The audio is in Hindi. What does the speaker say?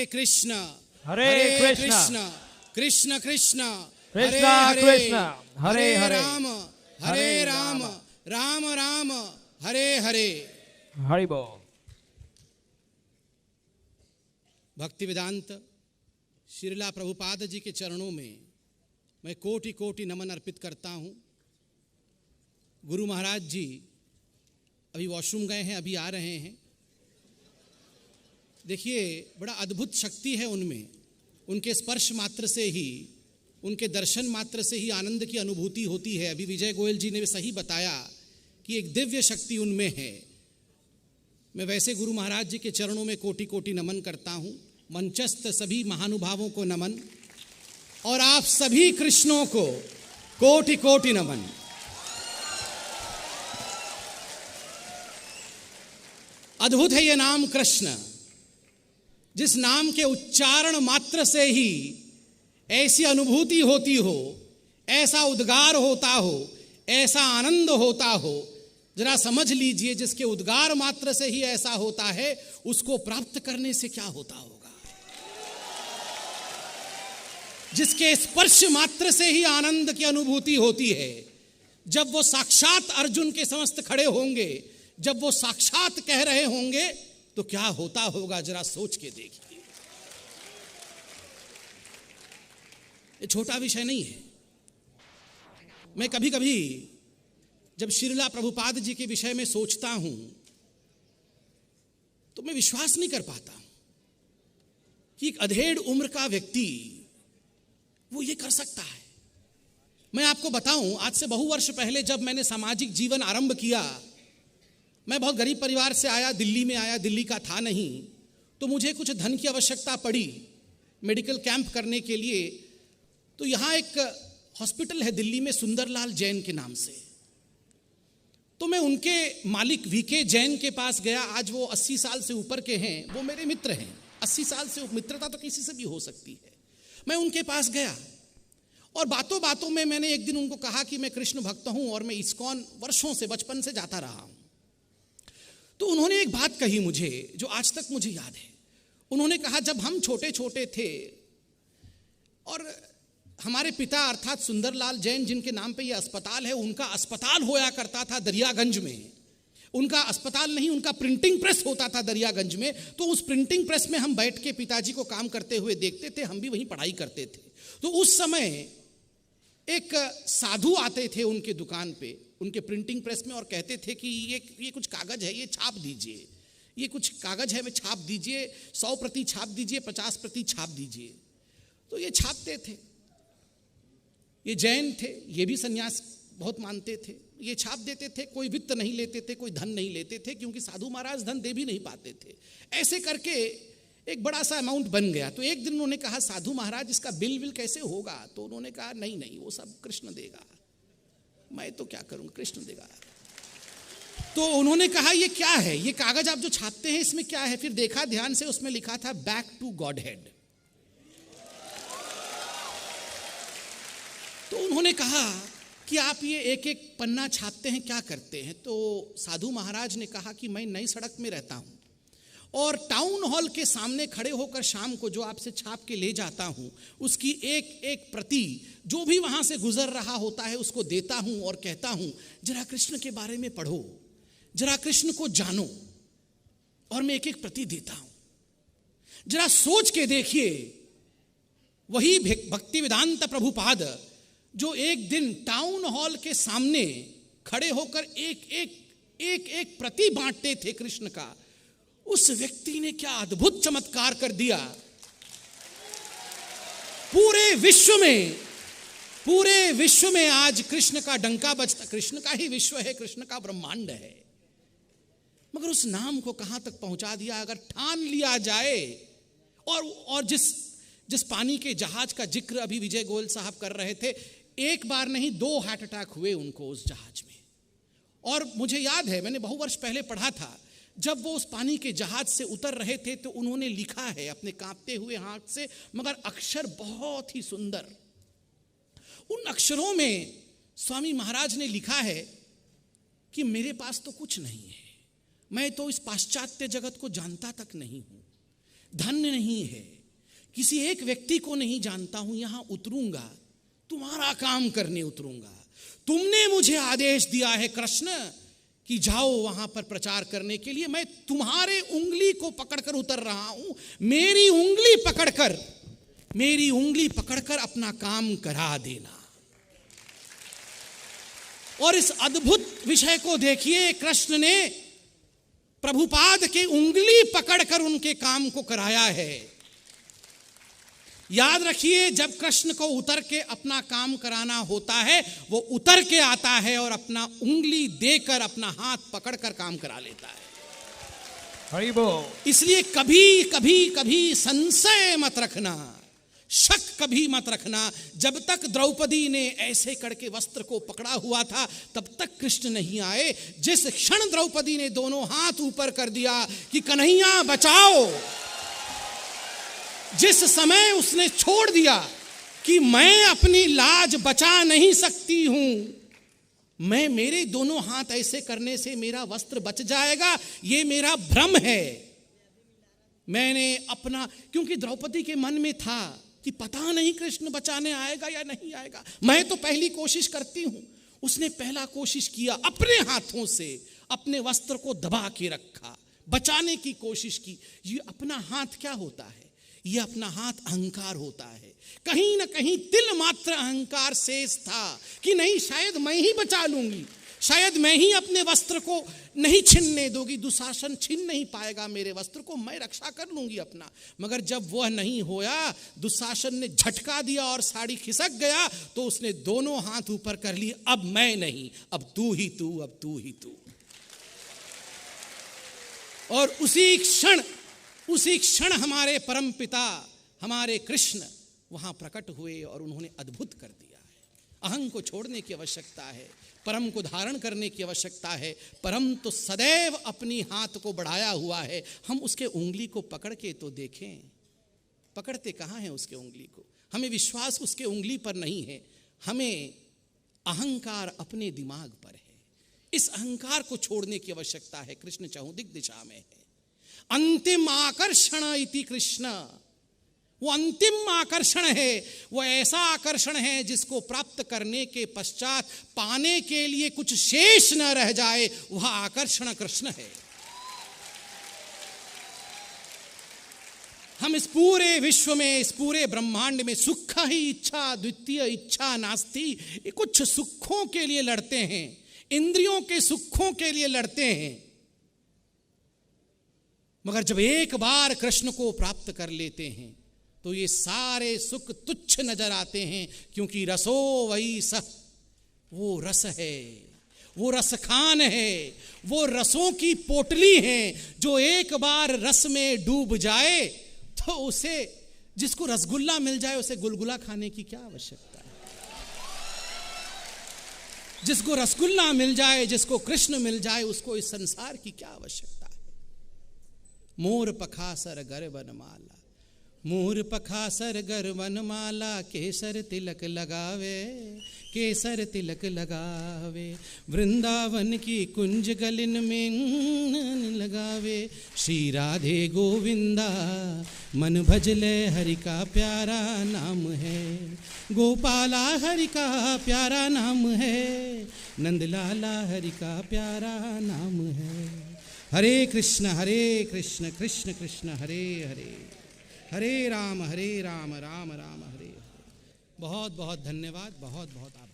कृष्ण हरे कृष्ण कृष्ण कृष्ण कृष्ण कृष्ण हरे हरे राम हरे राम राम राम हरे हरे। हरि बोल। भक्ति वेदांत श्रीला प्रभुपाद जी के चरणों में मैं कोटि कोटि नमन अर्पित करता हूँ। गुरु महाराज जी अभी वॉशरूम गए हैं, अभी आ रहे हैं। देखिए बड़ा अद्भुत शक्ति है उनमें, उनके स्पर्श मात्र से ही, उनके दर्शन मात्र से ही आनंद की अनुभूति होती है। अभी विजय गोयल जी ने सही बताया कि एक दिव्य शक्ति उनमें है। मैं वैसे गुरु महाराज जी के चरणों में कोटि कोटि नमन करता हूँ। मंचस्थ सभी महानुभावों को नमन और आप सभी कृष्णों को कोटि कोटि नमन। अद्भुत है ये नाम कृष्ण, जिस नाम के उच्चारण मात्र से ही ऐसी अनुभूति होती हो, ऐसा उद्गार होता हो, ऐसा आनंद होता हो। जरा समझ लीजिए, जिसके उद्गार मात्र से ही ऐसा होता है, उसको प्राप्त करने से क्या होता होगा। जिसके स्पर्श मात्र से ही आनंद की अनुभूति होती है, जब वो साक्षात अर्जुन के समस्त खड़े होंगे, जब वो साक्षात कह रहे होंगे, तो क्या होता होगा, जरा सोच के देखिए। ये छोटा विषय नहीं है। मैं कभी कभी जब श्रीला प्रभुपाद जी के विषय में सोचता हूं, तो मैं विश्वास नहीं कर पाता कि एक अधेड़ उम्र का व्यक्ति वो ये कर सकता है। मैं आपको बताऊं, आज से बहु वर्ष पहले जब मैंने सामाजिक जीवन आरंभ किया, मैं बहुत गरीब परिवार से आया, दिल्ली में आया, दिल्ली का था नहीं, तो मुझे कुछ धन की आवश्यकता पड़ी मेडिकल कैंप करने के लिए। तो यहाँ एक हॉस्पिटल है दिल्ली में, सुंदरलाल जैन के नाम से। तो मैं उनके मालिक वीके जैन के पास गया। आज वो 80 साल से ऊपर के हैं, वो मेरे मित्र हैं। 80 साल से मित्रता तो किसी से भी हो सकती है। मैं उनके पास गया और बातों बातों में मैंने एक दिन उनको कहा कि मैं कृष्ण भक्त हूं और मैं इस्कॉन वर्षों से, बचपन से जाता रहा हूं। तो उन्होंने एक बात कही मुझे, जो आज तक मुझे याद है। उन्होंने कहा, जब हम छोटे छोटे थे और हमारे पिता अर्थात सुंदरलाल जैन, जिनके नाम पे ये अस्पताल है, उनका अस्पताल होया करता था दरियागंज में। उनका अस्पताल नहीं, उनका प्रिंटिंग प्रेस होता था दरियागंज में। तो उस प्रिंटिंग प्रेस में हम बैठ के पिताजी को काम करते हुए देखते थे, हम भी वहीं पढ़ाई करते थे। तो उस समय एक साधु आते थे उनके दुकान पे, उनके प्रिंटिंग प्रेस में, और कहते थे कि ये कुछ कागज है, ये छाप दीजिए, ये कुछ कागज है, मैं छाप दीजिए, 100 प्रति छाप दीजिए, 50 प्रति छाप दीजिए। तो ये छापते थे। ये जैन थे, ये भी सन्यास बहुत मानते थे। ये छाप देते थे, कोई वित्त नहीं लेते थे, कोई धन नहीं लेते थे, क्योंकि साधु महाराज धन दे भी नहीं पाते थे। ऐसे करके एक बड़ा सा अमाउंट बन गया। तो एक दिन उन्होंने कहा, साधु महाराज इसका बिल कैसे होगा? तो उन्होंने कहा, नहीं वो सब कृष्ण देगा, मैं तो क्या करूंगा, कृष्ण देगा। तो उन्होंने कहा, ये क्या है, ये कागज आप जो छापते हैं इसमें क्या है? फिर देखा ध्यान से, उसमें लिखा था बैक टू गॉड हेड। तो उन्होंने कहा कि आप ये एक एक पन्ना छापते हैं, क्या करते हैं? तो साधु महाराज ने कहा कि मैं नई सड़क में रहता हूं और टाउन हॉल के सामने खड़े होकर शाम को जो आपसे छाप के ले जाता हूं, उसकी एक एक प्रति जो भी वहां से गुजर रहा होता है उसको देता हूं और कहता हूं, जरा कृष्ण के बारे में पढ़ो, जरा कृष्ण को जानो। और मैं एक एक प्रति देता हूं। जरा सोच के देखिए, वही भक्ति वेदांत प्रभुपाद जो एक दिन टाउन हॉल के सामने खड़े होकर एक प्रति बांटते थे कृष्ण का, उस व्यक्ति ने क्या अद्भुत चमत्कार कर दिया। पूरे विश्व में आज कृष्ण का डंका बजता। कृष्ण का ही विश्व है, कृष्ण का ब्रह्मांड है, मगर उस नाम को कहां तक पहुंचा दिया अगर ठान लिया जाए। और जिस पानी के जहाज का जिक्र अभी विजय गोयल साहब कर रहे थे, एक बार नहीं 2 हार्ट अटैक हुए उनको उस जहाज में। और मुझे याद है, मैंने बहु वर्ष पहले पढ़ा था, जब वो उस पानी के जहाज से उतर रहे थे तो उन्होंने लिखा है अपने कांपते हुए हाथ से, मगर अक्षर बहुत ही सुंदर। उन अक्षरों में स्वामी महाराज ने लिखा है कि मेरे पास तो कुछ नहीं है, मैं तो इस पाश्चात्य जगत को जानता तक नहीं हूं, धन नहीं है, किसी एक व्यक्ति को नहीं जानता हूं, यहां उतरूंगा, तुम्हारा काम करने उतरूंगा। तुमने मुझे आदेश दिया है कृष्ण कि जाओ वहां पर प्रचार करने के लिए, मैं तुम्हारे उंगली को पकड़कर उतर रहा हूं। मेरी उंगली पकड़कर अपना काम करा देना। और इस अद्भुत विषय को देखिए, कृष्ण ने प्रभुपाद के उंगली पकड़कर उनके काम को कराया है। याद रखिए, जब कृष्ण को उतर के अपना काम कराना होता है, वो उतर के आता है और अपना उंगली देकर अपना हाथ पकड़कर काम करा लेता है। हरि बोल। इसलिए कभी संशय मत रखना, शक कभी मत रखना। जब तक द्रौपदी ने ऐसे करके वस्त्र को पकड़ा हुआ था, तब तक कृष्ण नहीं आए। जिस क्षण द्रौपदी ने दोनों हाथ ऊपर कर दिया कि कन्हैया बचाओ, जिस समय उसने छोड़ दिया कि मैं अपनी लाज बचा नहीं सकती हूं, मेरे दोनों हाथ ऐसे करने से मेरा वस्त्र बच जाएगा, ये मेरा भ्रम है। मैंने अपना, क्योंकि द्रौपदी के मन में था कि पता नहीं कृष्ण बचाने आएगा या नहीं आएगा, मैं तो पहली कोशिश करती हूं। उसने पहला कोशिश किया, अपने हाथों से अपने वस्त्र को दबा के रखा, बचाने की कोशिश की। ये अपना हाथ क्या होता है? ये अपना हाथ अहंकार होता है। कहीं ना कहीं तिल मात्र अहंकार शेष था कि नहीं, शायद मैं ही बचा लूंगी, शायद मैं ही अपने वस्त्र को नहीं छीनने दूंगी, दुशासन छीन नहीं पाएगा मेरे वस्त्र को, मैं रक्षा कर लूंगी अपना। मगर जब वह नहीं होया, दुशासन ने झटका दिया और साड़ी खिसक गया, तो उसने दोनों हाथ ऊपर कर लिए। अब मैं नहीं, अब तू ही तू, अब तू ही तू। और उसी क्षण हमारे परम पिता, हमारे कृष्ण वहां प्रकट हुए और उन्होंने अद्भुत कर दिया है। अहं को छोड़ने की आवश्यकता है, परम को धारण करने की आवश्यकता है। परम तो सदैव अपनी हाथ को बढ़ाया हुआ है। हम उसके उंगली को पकड़ के तो देखें, पकड़ते कहाँ हैं उसके उंगली को? हमें विश्वास उसके उंगली पर नहीं है, हमें अहंकार अपने दिमाग पर है। इस अहंकार को छोड़ने की आवश्यकता है। कृष्ण चहुदिक दिशा में है। अंतिम आकर्षण इति कृष्ण, वो अंतिम आकर्षण है, वो ऐसा आकर्षण है जिसको प्राप्त करने के पश्चात पाने के लिए कुछ शेष न रह जाए, वह आकर्षण कृष्ण है। हम इस पूरे विश्व में, इस पूरे ब्रह्मांड में सुख ही इच्छा द्वितीय इच्छा नास्ति, कुछ सुखों के लिए लड़ते हैं, इंद्रियों के सुखों के लिए लड़ते हैं। मगर जब एक बार कृष्ण को प्राप्त कर लेते हैं तो ये सारे सुख तुच्छ नजर आते हैं, क्योंकि रसो वही सह, वो रस है, वो रसखान है, वो रसों की पोटली है। जो एक बार रस में डूब जाए तो उसे, जिसको रसगुल्ला मिल जाए उसे गुलगुला खाने की क्या आवश्यकता है? जिसको रसगुल्ला मिल जाए, जिसको कृष्ण मिल जाए, उसको इस संसार की क्या आवश्यकता है? मोर पखासर गर वनमाला, मोर पखासर गर वनमाला, केसर तिलक लगावे, केसर तिलक लगावे, वृंदावन की कुंज गलिन में लगावे। श्री राधे गोविंदा मन भजले, हरि का प्यारा नाम है, गोपाला हरि का प्यारा नाम है, नंदलाला हरि का प्यारा नाम है। हरे कृष्ण कृष्ण कृष्ण हरे हरे, हरे राम राम राम हरे हरे। बहुत बहुत धन्यवाद, बहुत बहुत आभार।